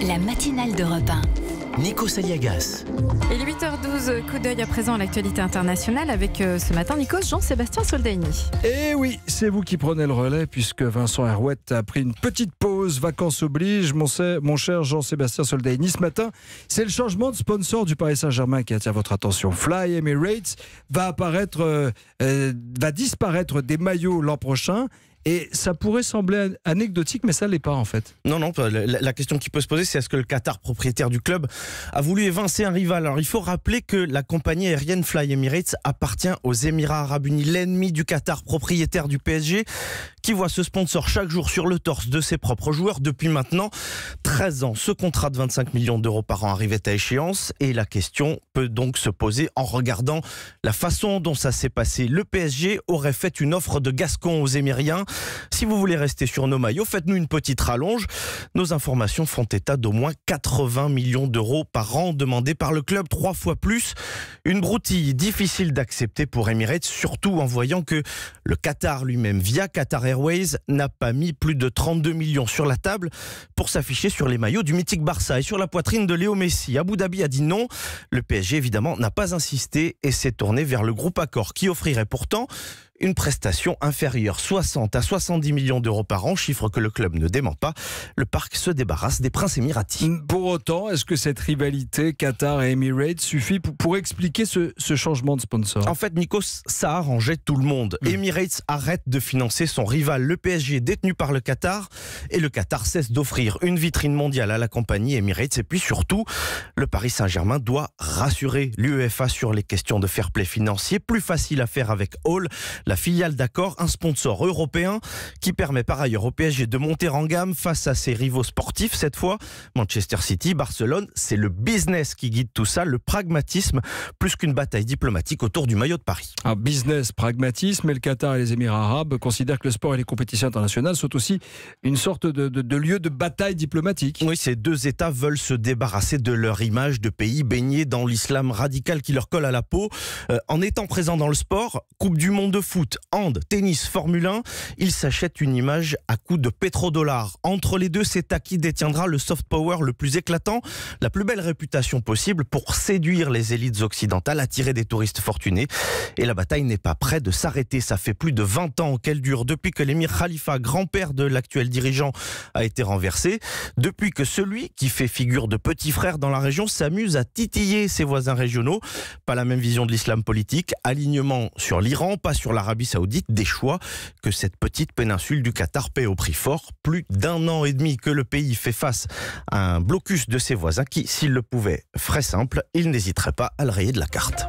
La matinale d'Europe 1. Nikos Aliagas. Il est 8h12, coup d'œil à présent à l'actualité internationale avec ce matin Nikos, Jean-Sébastien Soldani. Et oui, c'est vous qui prenez le relais puisque Vincent Herouette a pris une petite pause, vacances oblige, mon cher Jean-Sébastien Soldani. Ce matin, c'est le changement de sponsor du Paris Saint-Germain qui attire votre attention. Fly Emirates va disparaître des maillots l'an prochain. Et ça pourrait sembler anecdotique, mais ça ne l'est pas en fait. Non, la question qui peut se poser, c'est est-ce que le Qatar, propriétaire du club, a voulu évincer un rival? Alors il faut rappeler que la compagnie aérienne Fly Emirates appartient aux Émirats Arabes Unis, l'ennemi du Qatar, propriétaire du PSG, qui voit ce sponsor chaque jour sur le torse de ses propres joueurs depuis maintenant 13 ans. Ce contrat de 25 millions d'euros par an arrivait à échéance et la question peut donc se poser en regardant la façon dont ça s'est passé. Le PSG aurait fait une offre de Gascon aux Émiriens. Si vous voulez rester sur nos maillots, faites-nous une petite rallonge. Nos informations font état d'au moins 80 millions d'euros par an demandés par le club, 3 fois plus. Une broutille difficile d'accepter pour Emirates, surtout en voyant que le Qatar lui-même, via Qatar Airways, n'a pas mis plus de 32 millions sur la table pour s'afficher sur les maillots du mythique Barça et sur la poitrine de Léo Messi. Abu Dhabi a dit non. Le PSG, évidemment, n'a pas insisté et s'est tourné vers le groupe Accor qui offrirait pourtant une prestation inférieure, 60 à 70 millions d'euros par an, chiffre que le club ne dément pas. Le parc se débarrasse des princes émiratis. Pour autant, est-ce que cette rivalité Qatar et Emirates suffit pour expliquer ce changement de sponsor? En fait, Nikos, ça arrangeait tout le monde. Emirates arrête de financer son rival, le PSG, détenu par le Qatar, et le Qatar cesse d'offrir une vitrine mondiale à la compagnie Emirates. Et puis surtout, le Paris Saint-Germain doit rassurer l'UEFA sur les questions de fair play financier. Plus facile à faire avec Hall, la filiale d'Accor, un sponsor européen qui permet par ailleurs au PSG de monter en gamme face à ses rivaux sportifs. Cette fois, Manchester City, Barcelone, c'est le business qui guide tout ça, le pragmatisme, plus qu'une bataille diplomatique autour du maillot de Paris. Un business, pragmatisme, mais le Qatar et les Émirats arabes considèrent que le sport et les compétitions internationales sont aussi une sorte de lieu de bataille diplomatique. Oui, ces deux États veulent se débarrasser de leur image de pays baignés dans l'islam radical qui leur colle à la peau. En étant présents dans le sport, Coupe du monde de foot, hand, tennis, Formule 1, ils s'achètent une image à coups de pétrodollars. Entre les deux, c'est à qui détiendra le soft power le plus éclatant, la plus belle réputation possible pour séduire les élites occidentales, attirer des touristes fortunés. Et la bataille n'est pas près de s'arrêter. Ça fait plus de 20 ans qu'elle dure, depuis que l'émir Khalifa, grand-père de l'actuel dirigeant, a été renversé, depuis que celui qui fait figure de petit frère dans la région s'amuse à titiller ses voisins régionaux. Pas la même vision de l'islam politique, alignement sur l'Iran, pas sur l'Arabie Saoudite, des choix que cette petite péninsule du Qatar paie au prix fort. Plus d'1 an et demi que le pays fait face à un blocus de ses voisins qui, s'il le pouvait, ferait simple, il n'hésiterait pas à le rayer de la carte.